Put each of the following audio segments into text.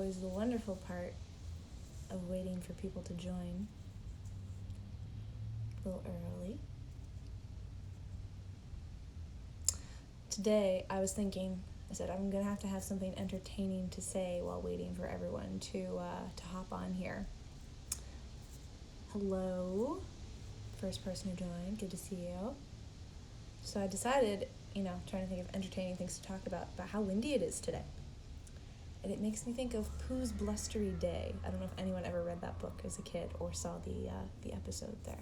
always the wonderful part of waiting for people to join a little early. Today, I was thinking, I said, I'm going to have something entertaining to say while waiting for everyone to hop on here. Hello, first person who joined, good to see you. So I decided, trying to think of entertaining things to talk about how windy it is today. And it makes me think of Pooh's Blustery Day. I don't know if anyone ever read that book as a kid or saw the episode there.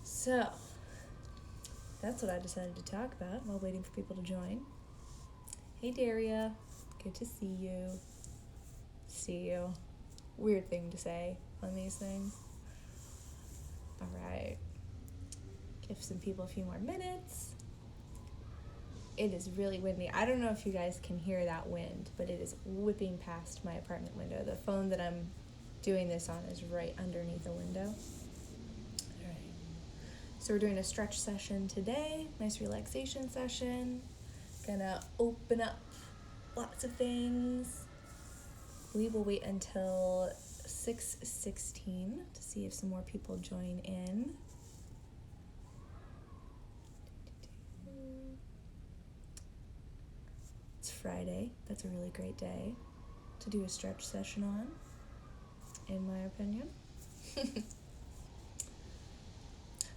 So, that's what I decided to talk about while waiting for people to join. Hey Daria, good to see you. See you. Weird thing to say on these things. Alright. Give some people a few more minutes. It is really windy. I don't know if you guys can hear that wind, but it is whipping past my apartment window. The phone that I'm doing this on is right underneath the window. Alright. So we're doing a stretch session today. Nice relaxation session. Gonna open up lots of things. We will wait until 6:16 to see if some more people join in. It's Friday. That's a really great day to do a stretch session on, in my opinion.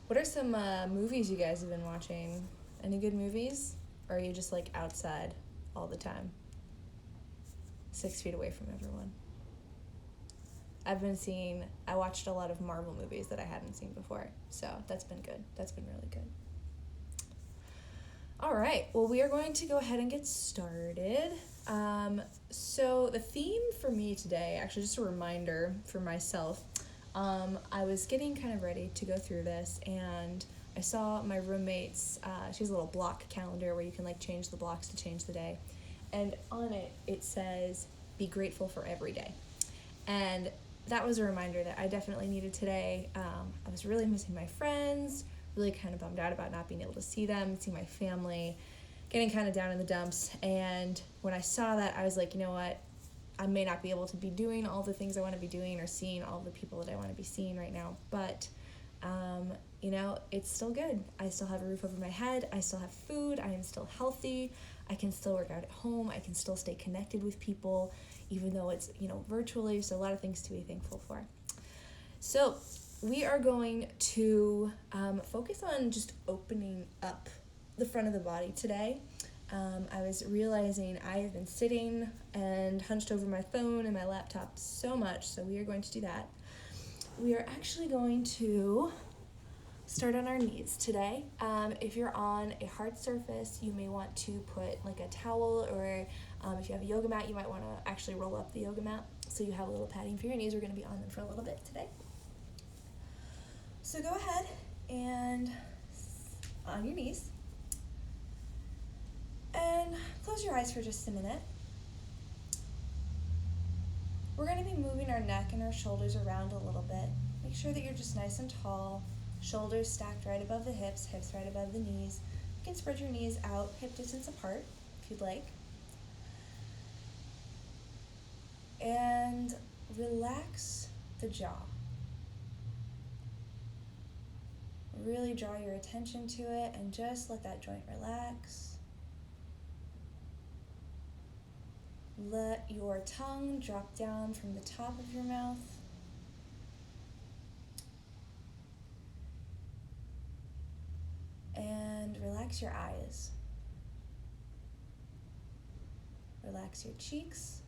What are some movies you guys have been watching? Any good movies? Or are you just like outside all the time? 6 feet away from everyone. I watched a lot of Marvel movies that I hadn't seen before. So that's been good. That's been really good. All right, well, we are going to go ahead and get started. So the theme for me today, actually just a reminder for myself, I was getting kind of ready to go through this, and I saw my roommate's, she has a little block calendar where you can like change the blocks to change the day. And on it, it says, be grateful for every day. And that was a reminder that I definitely needed today. I was really missing my friends, really kind of bummed out about not being able to see them, see my family, getting kind of down in the dumps. And when I saw that, I was like, you know what? I may not be able to be doing all the things I want to be doing or seeing all the people that I want to be seeing right now, but it's still good. I still have a roof over my head. I still have food. I am still healthy. I can still work out at home. I can still stay connected with people, even though it's, virtually. So a lot of things to be thankful for. So we are going to focus on just opening up the front of the body today. I was realizing I have been sitting and hunched over my phone and my laptop so much, so we are going to do that. We are actually going to start on our knees today. If you're on a hard surface, you may want to put like a towel, or if you have a yoga mat, you might want to actually roll up the yoga mat so you have a little padding for your knees. We're going to be on them for a little bit today. So go ahead and on your knees and close your eyes for just a minute. We're going to be moving our neck and our shoulders around a little bit. Make sure that you're just nice and tall, shoulders stacked right above the hips, hips right above the knees. You can spread your knees out hip distance apart if you'd like. And relax the jaw. Really draw your attention to it and just let that joint relax. Let your tongue drop down from the top of your mouth. And relax your eyes. Relax your cheeks.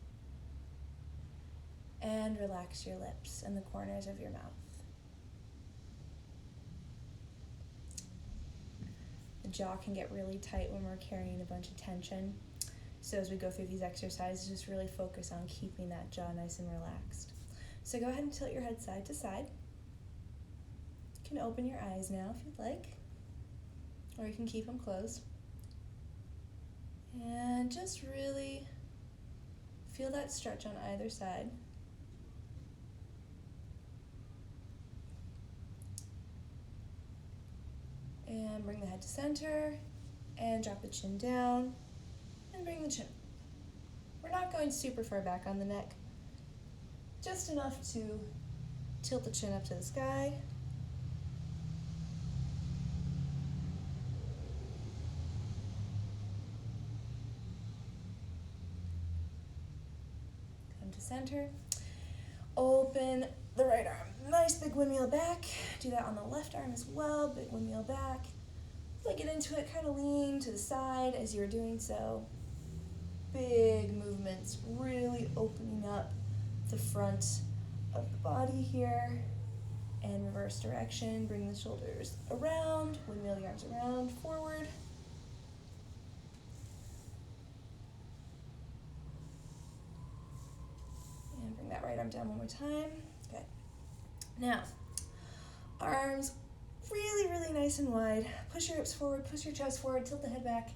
And relax your lips and the corners of your mouth. The jaw can get really tight when we're carrying a bunch of tension. So as we go through these exercises, just really focus on keeping that jaw nice and relaxed. So go ahead and tilt your head side to side. You can open your eyes now if you'd like, or you can keep them closed. And just really feel that stretch on either side. And bring the head to center, and drop the chin down, and bring the chin We're not going super far back on the neck, just enough to tilt the chin up to the sky. Come to center. Open the right arm. Nice big windmill back. Do that on the left arm as well. Big windmill back. Really get into it. Kind of lean to the side as you're doing so. Big movements. Really opening up the front of the body here. And reverse direction. Bring the shoulders around. Windmill the arms around. Forward. And bring that right arm down one more time. Good. Now, arms really, really nice and wide. Push your hips forward, push your chest forward, tilt the head back.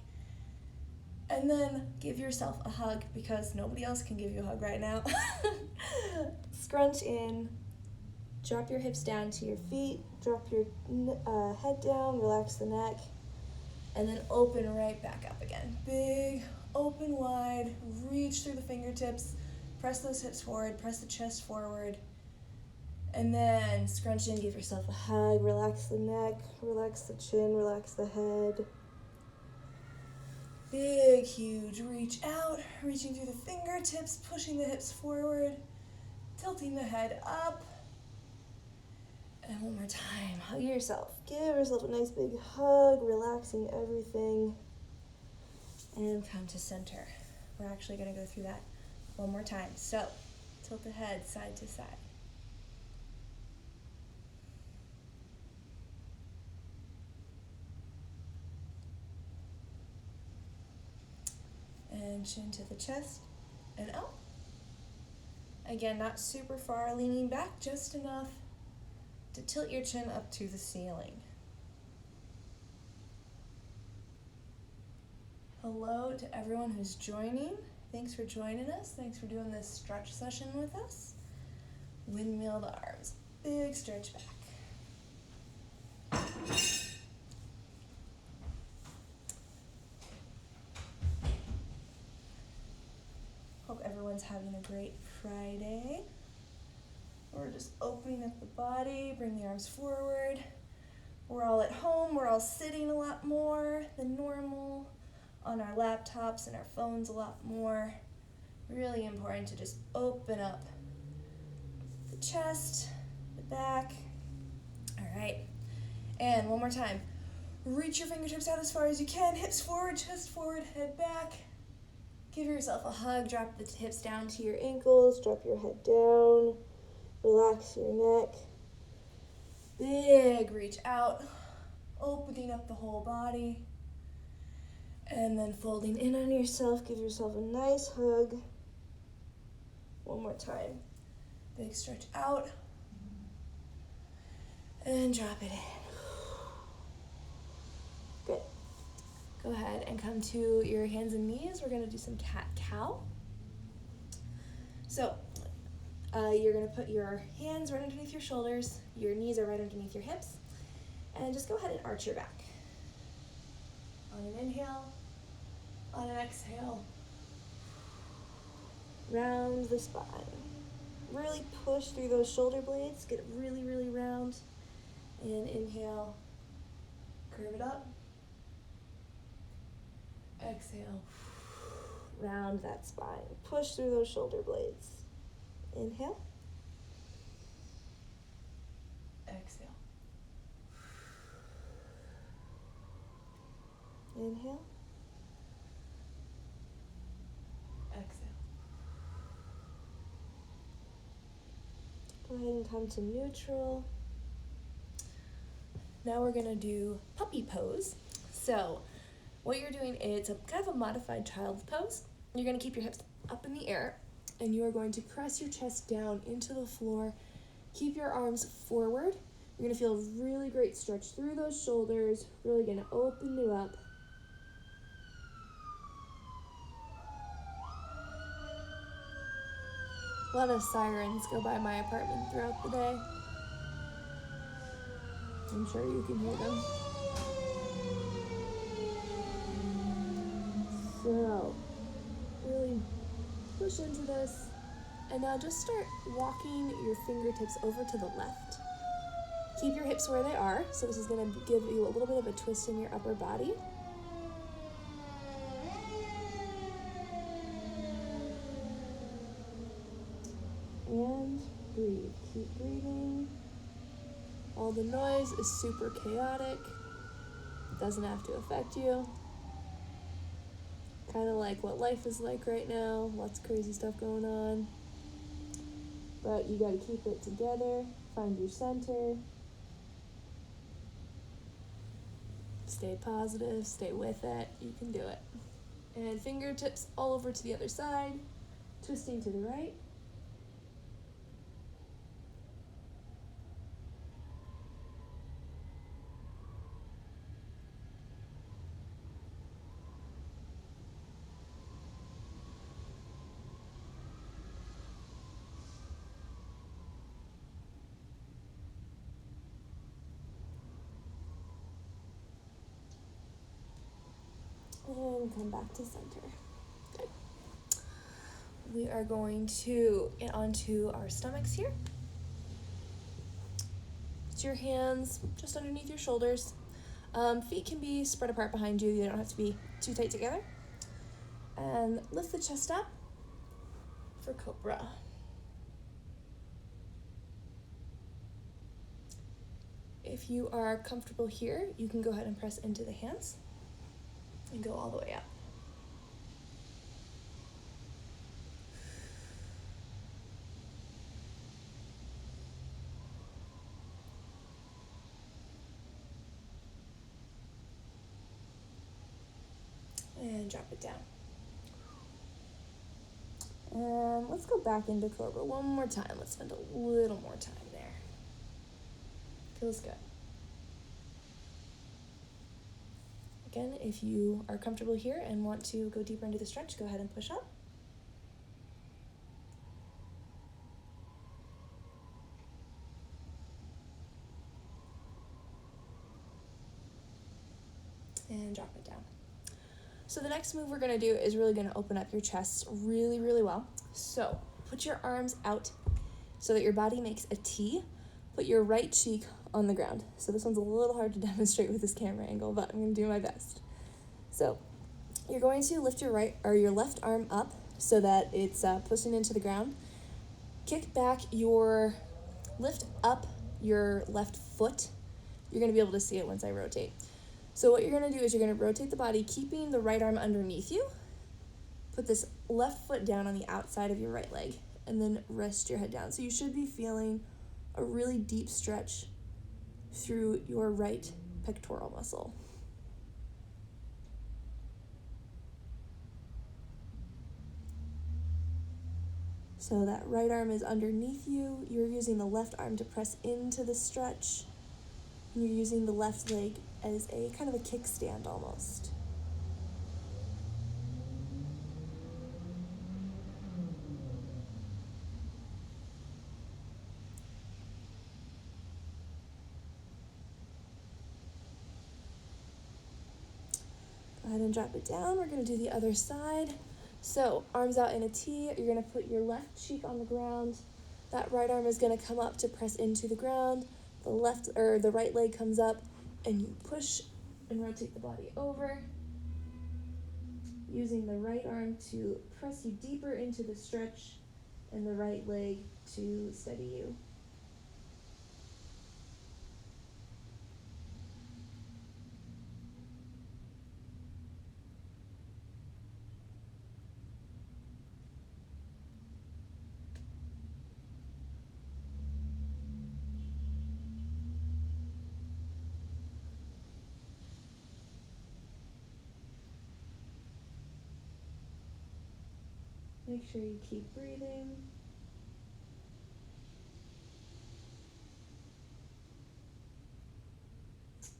And then give yourself a hug because nobody else can give you a hug right now. Scrunch in. Drop your hips down to your feet. Drop your head down, relax the neck. And then open right back up again. Big, open wide, reach through the fingertips. Press those hips forward, press the chest forward. And then scrunch in, give yourself a hug, relax the neck, relax the chin, relax the head. Big, huge reach out, reaching through the fingertips, pushing the hips forward, tilting the head up. And one more time, hug yourself. Give yourself a nice big hug, relaxing everything. And come to center. We're actually gonna go through that one more time. So, tilt the head side to side. And chin to the chest and out. Again, not super far, leaning back just enough to tilt your chin up to the ceiling. Hello to everyone who's joining. Thanks for joining us. Thanks for doing this stretch session with us. Windmill the arms. Big stretch back. Hope everyone's having a great Friday. We're just opening up the body, bring the arms forward. We're all at home, we're all sitting a lot more than normal, on our laptops and our phones a lot more. Really important to just open up the chest, the back. All right, and one more time. Reach your fingertips out as far as you can, hips forward, chest forward, head back. Give yourself a hug, drop the hips down to your ankles, drop your head down, relax your neck. Big reach out, opening up the whole body. And then folding in on yourself, give yourself a nice hug. One more time. Big stretch out. And drop it in. Good. Go ahead and come to your hands and knees. We're going to do some cat-cow. So, you're going to put your hands right underneath your shoulders. Your knees are right underneath your hips. And just go ahead and arch your back. On an inhale. On an exhale, round the spine. Really push through those shoulder blades. Get it really, really round. And inhale, curve it up. Exhale, round that spine. Push through those shoulder blades. Inhale. Exhale. Inhale. Exhale. Go ahead and come to neutral. Now we're going to do puppy pose. So what you're doing is a kind of a modified child's pose. You're going to keep your hips up in the air and you are going to press your chest down into the floor. Keep your arms forward. You're going to feel really great stretch through those shoulders. Really going to open you up. A lot of sirens go by my apartment throughout the day. I'm sure you can hear them. So, really push into this. And now just start walking your fingertips over to the left. Keep your hips where they are. So this is going to give you a little bit of a twist in your upper body. And breathe. Keep breathing. All the noise is super chaotic. It doesn't have to affect you. Kind of like what life is like right now. Lots of crazy stuff going on. But you got to keep it together. Find your center. Stay positive. Stay with it. You can do it. And fingertips all over to the other side. Twisting to the right. And come back to center. Good. We are going to get onto our stomachs here. Put your hands just underneath your shoulders. Feet can be spread apart behind you. They don't have to be too tight together. And lift the chest up for Cobra. If you are comfortable here, you can go ahead and press into the hands and go all the way up. And drop it down. And let's go back into Cobra one more time. Let's spend a little more time there. Feels good. Again, if you are comfortable here and want to go deeper into the stretch, go ahead and push up. And drop it down. So the next move we're going to do is really going to open up your chest really, really well. So put your arms out so that your body makes a T. Put your right cheek on the ground. So this one's a little hard to demonstrate with this camera angle, but I'm going to do my best. So you're going to lift your left arm up so that it's pushing into the ground. Lift up your left foot. You're going to be able to see it once I rotate. So what you're going to do is you're going to rotate the body, keeping the right arm underneath you. Put this left foot down on the outside of your right leg, and then rest your head down. So you should be feeling a really deep stretch through your right pectoral muscle. So that right arm is underneath you. You're using the left arm to press into the stretch. And you're using the left leg as a kind of a kickstand almost. Go ahead and drop it down. We're going to do the other side. So arms out in a T. You're going to put your left cheek on the ground. That right arm is going to come up to press into the ground. The right leg comes up, and you push and rotate the body over, using the right arm to press you deeper into the stretch and the right leg to steady you. Make sure you keep breathing.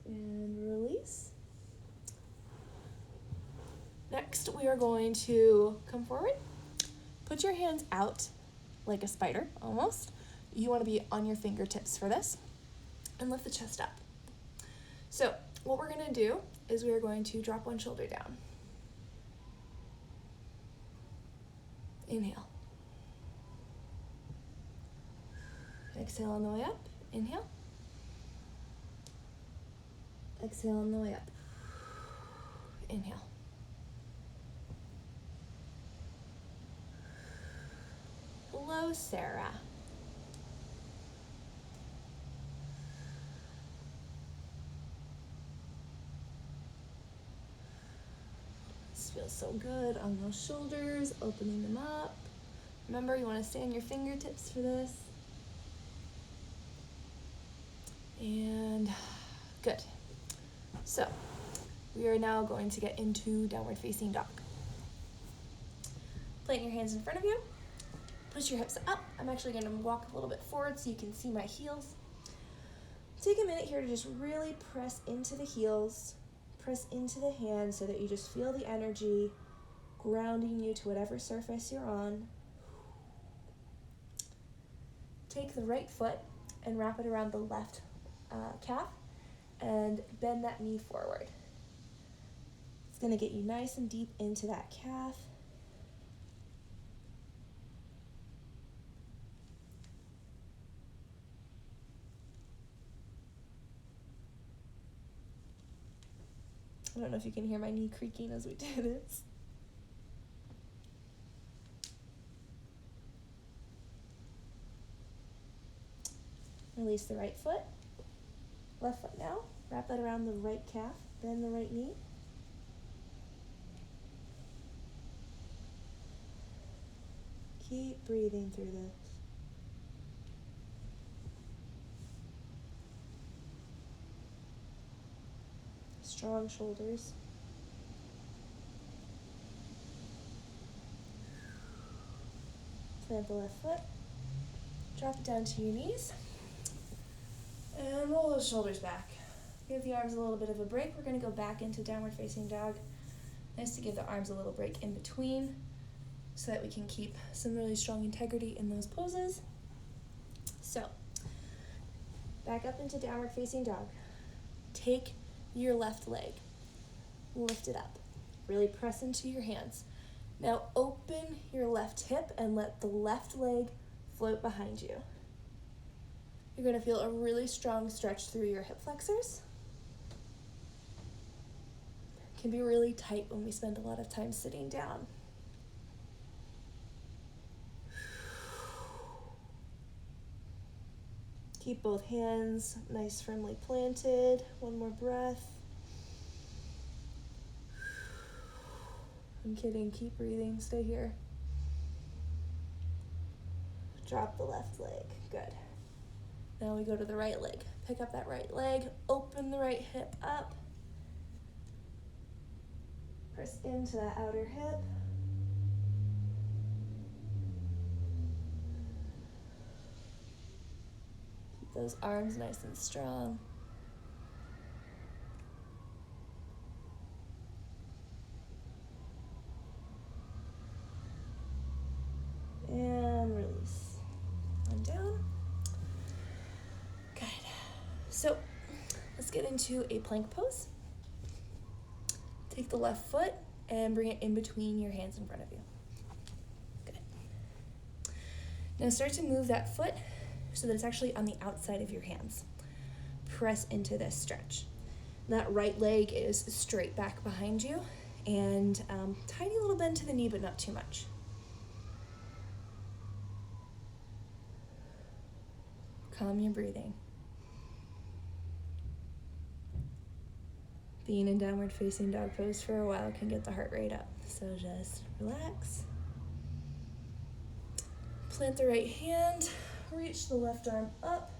And release. Next, we are going to come forward. Put your hands out like a spider, almost. You want to be on your fingertips for this. And lift the chest up. So, what we're going to do is we are going to drop one shoulder down. Inhale. Exhale on the way up. Inhale. Exhale on the way up. Inhale. Hello, Sarah. This feels so good on those shoulders, opening them up. Remember, you want to stay on your fingertips for this. And good. So, we are now going to get into downward facing dog. Plant your hands in front of you. Push your hips up. I'm actually going to walk a little bit forward so you can see my heels. Take a minute here to just really press into the heels, press into the hands so that you just feel the energy grounding you to whatever surface you're on. Take the right foot and wrap it around the left calf and bend that knee forward. It's going to get you nice and deep into that calf. I don't know if you can hear my knee creaking as we do this. Release the right foot. Left foot now. Wrap that around the right calf. Bend the right knee. Keep breathing through this. Strong shoulders. Plant the left foot. Drop it down to your knees. And roll those shoulders back. Give the arms a little bit of a break. We're going to go back into downward facing dog. Nice to give the arms a little break in between so that we can keep some really strong integrity in those poses. So, back up into downward facing dog. Take your left leg. Lift it up. Really press into your hands. Now open your left hip and let the left leg float behind you. You're going to feel a really strong stretch through your hip flexors. It can be really tight when we spend a lot of time sitting down. Keep both hands nice, firmly planted. One more breath. I'm kidding, keep breathing, stay here. Drop the left leg, good. Now we go to the right leg. Pick up that right leg, open the right hip up. Press into that outer hip. Keep those arms nice and strong. And release. On down. Good. So let's get into a plank pose. Take the left foot and bring it in between your hands in front of you. Good. Now start to move that foot so that it's actually on the outside of your hands. Press into this stretch. That right leg is straight back behind you and tiny little bend to the knee, but not too much. Calm your breathing. Being in downward facing dog pose for a while can get the heart rate up. So just relax. Plant the right hand, reach the left arm up.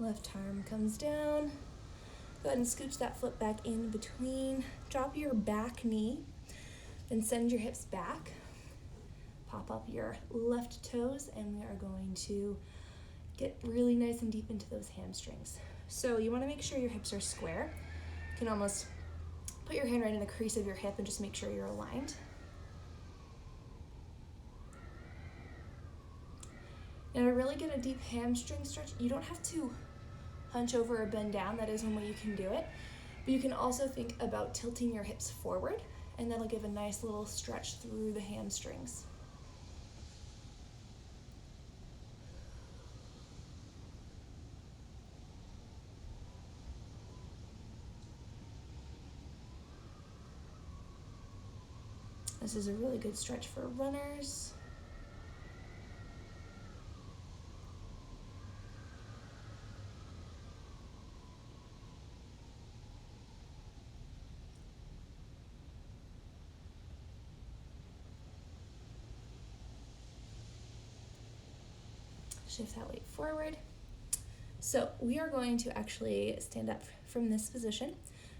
Left arm comes down. Go ahead and scooch that foot back in between. Drop your back knee and send your hips back. Pop up your left toes and we are going to get really nice and deep into those hamstrings. So you want to make sure your hips are square. You can almost put your hand right in the crease of your hip and just make sure you're aligned. And to really get a deep hamstring stretch, you don't have to hunch over or bend down. That is one way you can do it. But you can also think about tilting your hips forward, and that'll give a nice little stretch through the hamstrings. This is a really good stretch for runners. Shift that weight forward. So we are going to actually stand up from this position.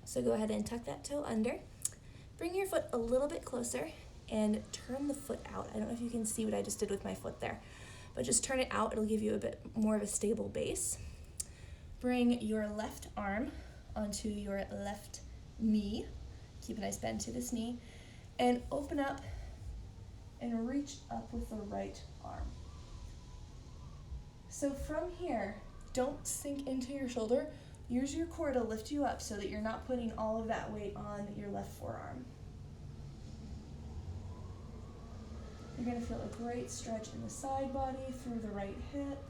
So go ahead and tuck that toe under. Bring your foot a little bit closer and turn the foot out. I don't know if you can see what I just did with my foot there, but just turn it out. It'll give you a bit more of a stable base. Bring your left arm onto your left knee. Keep a nice bend to this knee. And open up and reach up with the right arm. So from here, don't sink into your shoulder. Use your core to lift you up so that you're not putting all of that weight on your left forearm. You're going to feel a great stretch in the side body through the right hip.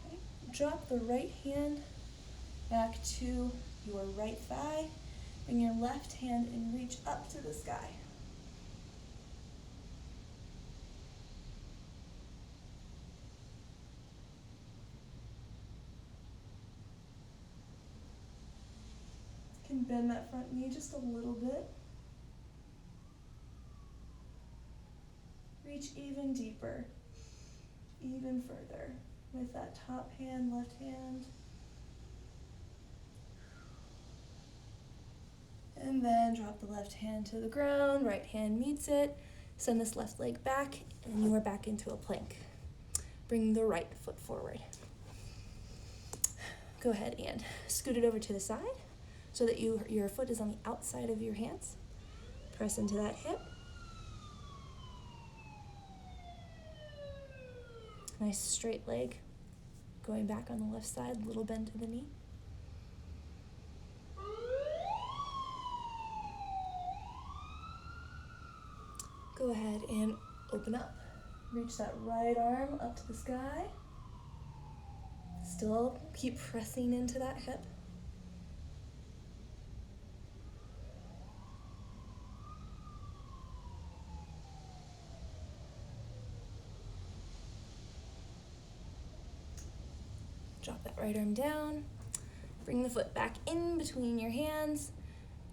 Okay. Drop the right hand back to your right thigh. Bring your left hand and reach up to the sky. You can bend that front knee just a little bit. Reach even deeper, even further with that top hand, left hand. And then drop the left hand to the ground, right hand meets it. Send this left leg back, and you are back into a plank. Bring the right foot forward. Go ahead and scoot it over to the side so that your foot is on the outside of your hands. Press into that hip. Nice straight leg. Going back on the left side, little bend to the knee. Go ahead and open up. Reach that right arm up to the sky. Still keep pressing into that hip. Drop that right arm down. Bring the foot back in between your hands.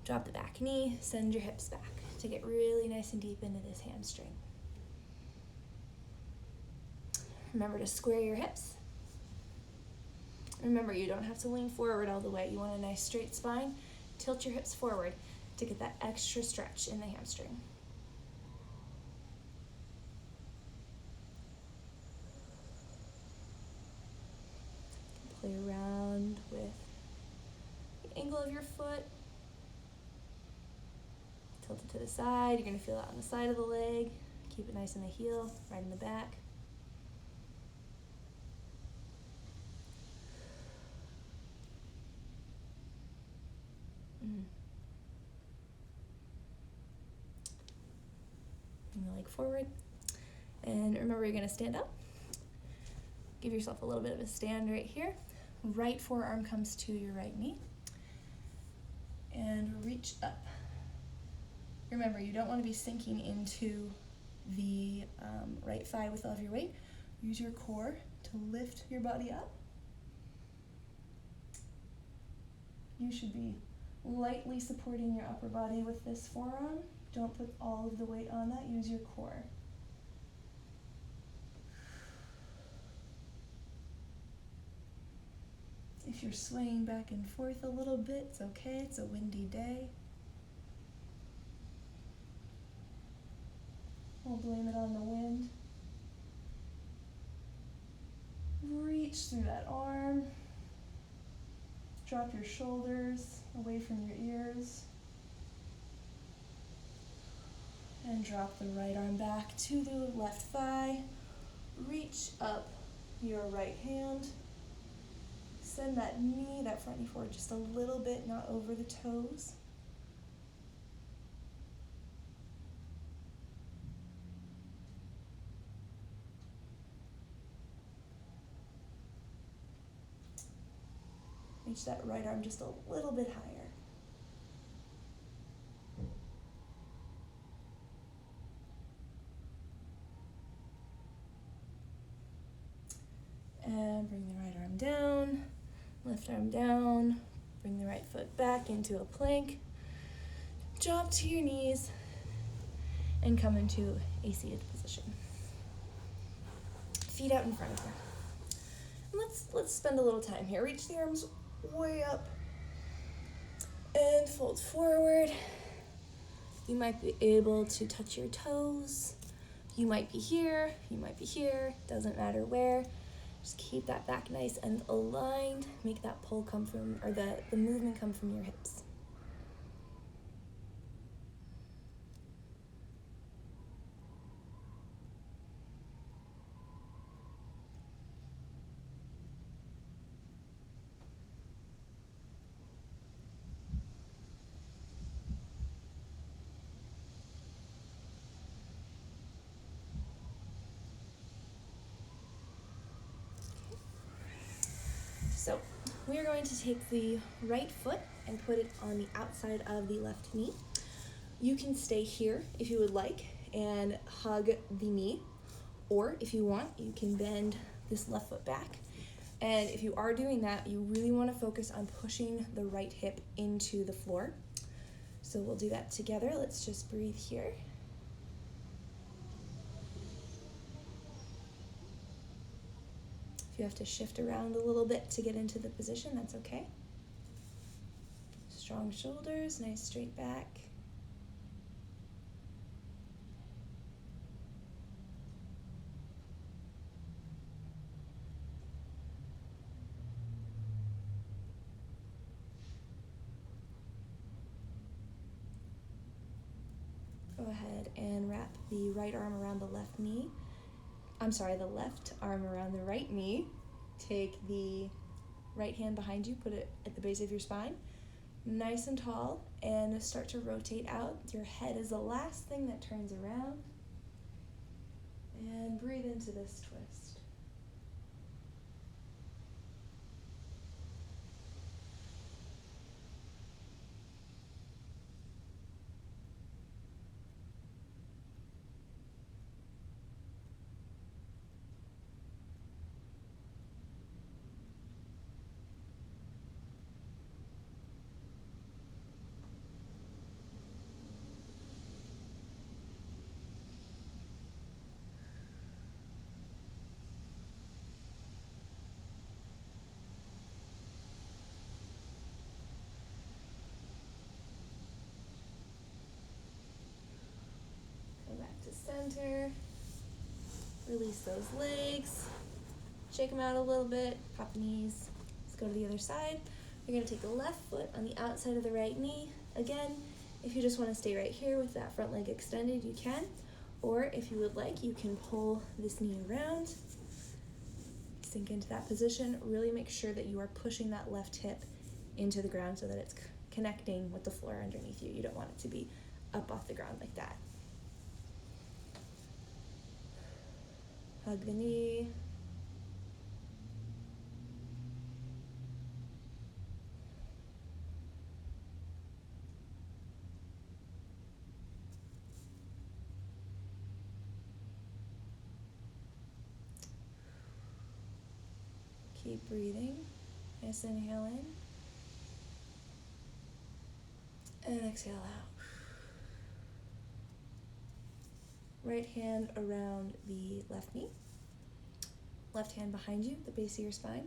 Drop the back knee. Send your hips back to get really nice and deep into this hamstring. Remember to square your hips. Remember, you don't have to lean forward all the way. You want a nice straight spine. Tilt your hips forward to get that extra stretch in the hamstring. Play around with the angle of your foot. Tilt it to the side. You're going to feel it on the side of the leg. Keep it nice in the heel, right in the back. Bring the leg forward. And remember, you're going to stand up. Give yourself a little bit of a stand right here. Right forearm comes to your right knee. And reach up. Remember, you don't want to be sinking into the right thigh with all of your weight. Use your core to lift your body up. You should be lightly supporting your upper body with this forearm. Don't put all of the weight on that. Use your core. If you're swaying back and forth a little bit, it's okay. It's a windy day. We'll blame it on the wind. Reach through that arm. Drop your shoulders away from your ears. And drop the right arm back to the left thigh. Reach up your right hand. Send that knee, that front knee forward just a little bit, not over the toes. Reach that right arm just a little bit higher. And bring the right arm down, left arm down, bring the right foot back into a plank, drop to your knees, and come into a seated position. Feet out in front of you. And let's spend a little time here. Reach the arms way up and fold forward. You might be able to touch your toes. You might be here, doesn't matter where. Just keep that back nice and aligned. Make that pull come from, or the movement come from your hips. So we are going to take the right foot and put it on the outside of the left knee. You can stay here if you would like and hug the knee, or if you want, you can bend this left foot back. And if you are doing that, you really want to focus on pushing the right hip into the floor. So we'll do that together. Let's just breathe here. If you have to shift around a little bit to get into the position, that's okay. Strong shoulders, nice straight back. Go ahead and wrap the right arm around the left knee. The left arm around the right knee. Take the right hand behind you, put it at the base of your spine, nice and tall, and start to rotate out. Your head is the last thing that turns around. And breathe into this twist. Center, release those legs, shake them out a little bit, pop the knees. Let's go to the other side. You're going to take the left foot on the outside of the right knee. Again, if you just want to stay right here with that front leg extended, you can. Or if you would like, you can pull this knee around, sink into that position. Really make sure that you are pushing that left hip into the ground so that it's connecting with the floor underneath you. You don't want it to be up off the ground like that. Hug the knee. Keep breathing. Nice inhale in. And exhale out. Right hand around the left knee. Left hand behind you, the base of your spine.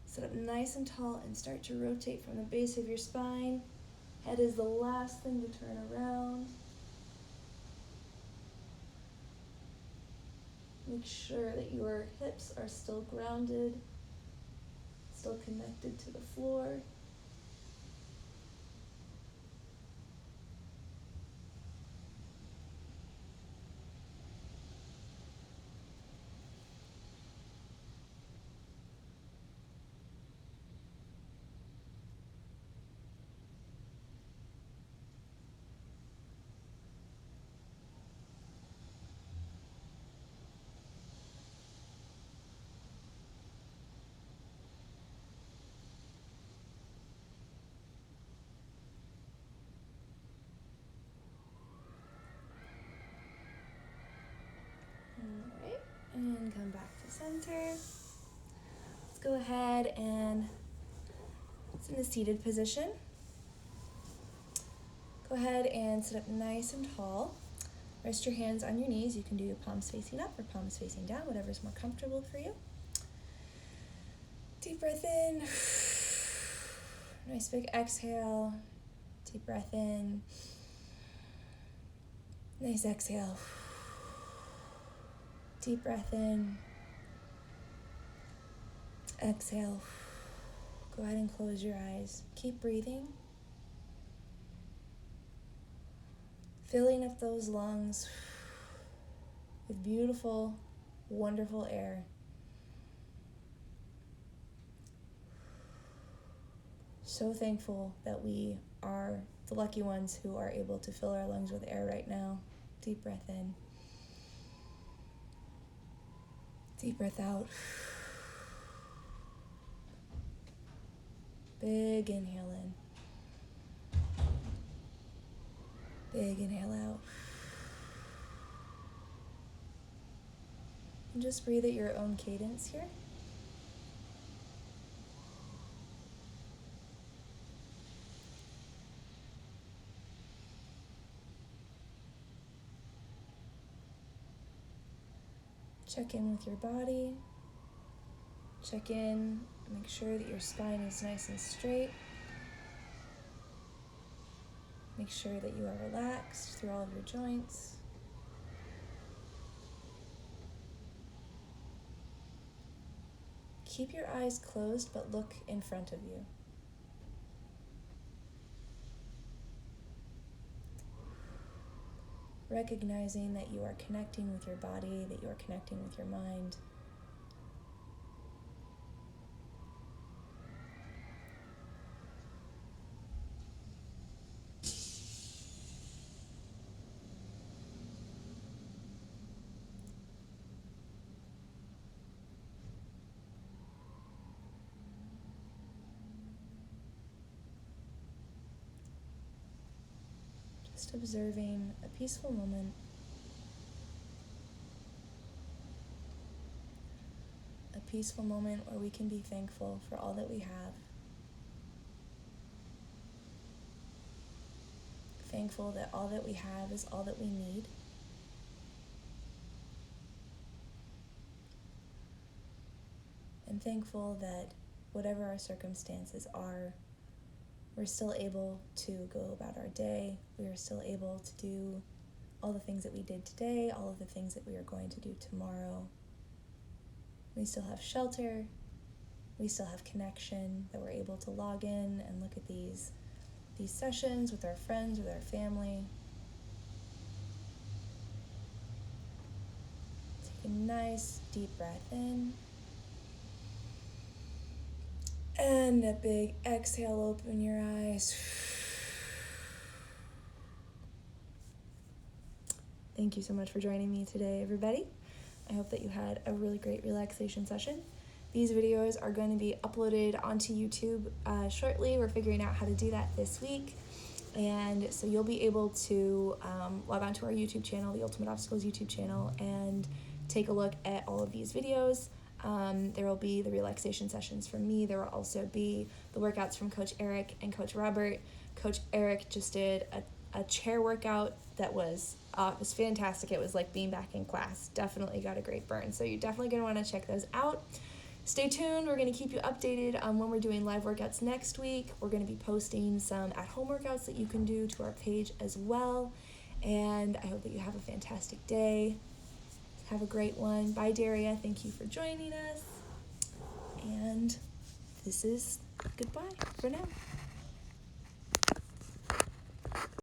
Sit up nice and tall and start to rotate from the base of your spine. Head is the last thing to turn around. Make sure that your hips are still grounded, still connected to the floor. Alright, and come back to center. Let's go ahead and it's in a seated position. Go ahead and sit up nice and tall. Rest your hands on your knees. You can do palms facing up or palms facing down, whatever's more comfortable for you. Deep breath in. Nice big exhale. Deep breath in. Nice exhale. Deep breath in. Exhale. Go ahead and close your eyes. Keep breathing. Filling up those lungs with beautiful, wonderful air. So thankful that we are the lucky ones who are able to fill our lungs with air right now. Deep breath in. Deep breath out. Big inhale in. Big inhale out. And just breathe at your own cadence here. Check in with your body. Check in, make sure that your spine is nice and straight. Make sure that you are relaxed through all of your joints. Keep your eyes closed, but look in front of you. Recognizing that you are connecting with your body, that you are connecting with your mind. Just observing a peaceful moment. A peaceful moment where we can be thankful for all that we have. Thankful that all that we have is all that we need. And thankful that whatever our circumstances are, we're still able to go about our day. We are still able to do all the things that we did today, all of the things that we are going to do tomorrow. We still have shelter. We still have connection, that we're able to log in and look at these sessions with our friends, with our family. Take a nice deep breath in. And a big exhale, open your eyes. Thank you so much for joining me today, everybody. I hope that you had a really great relaxation session. These videos are going to be uploaded onto YouTube shortly. We're figuring out how to do that this week. And so you'll be able to log onto our YouTube channel, the Ultimate Obstacles YouTube channel, and take a look at all of these videos. There will be the relaxation sessions from me. There will also be the workouts from Coach Eric and Coach Robert. Coach Eric just did a chair workout that was fantastic. It was like being back in class. Definitely got a great burn. So you're definitely going to want to check those out. Stay tuned. We're going to keep you updated on when we're doing live workouts next week. We're going to be posting some at-home workouts that you can do to our page as well. And I hope that you have a fantastic day. Have a great one. Bye, Daria. Thank you for joining us. And this is goodbye for now.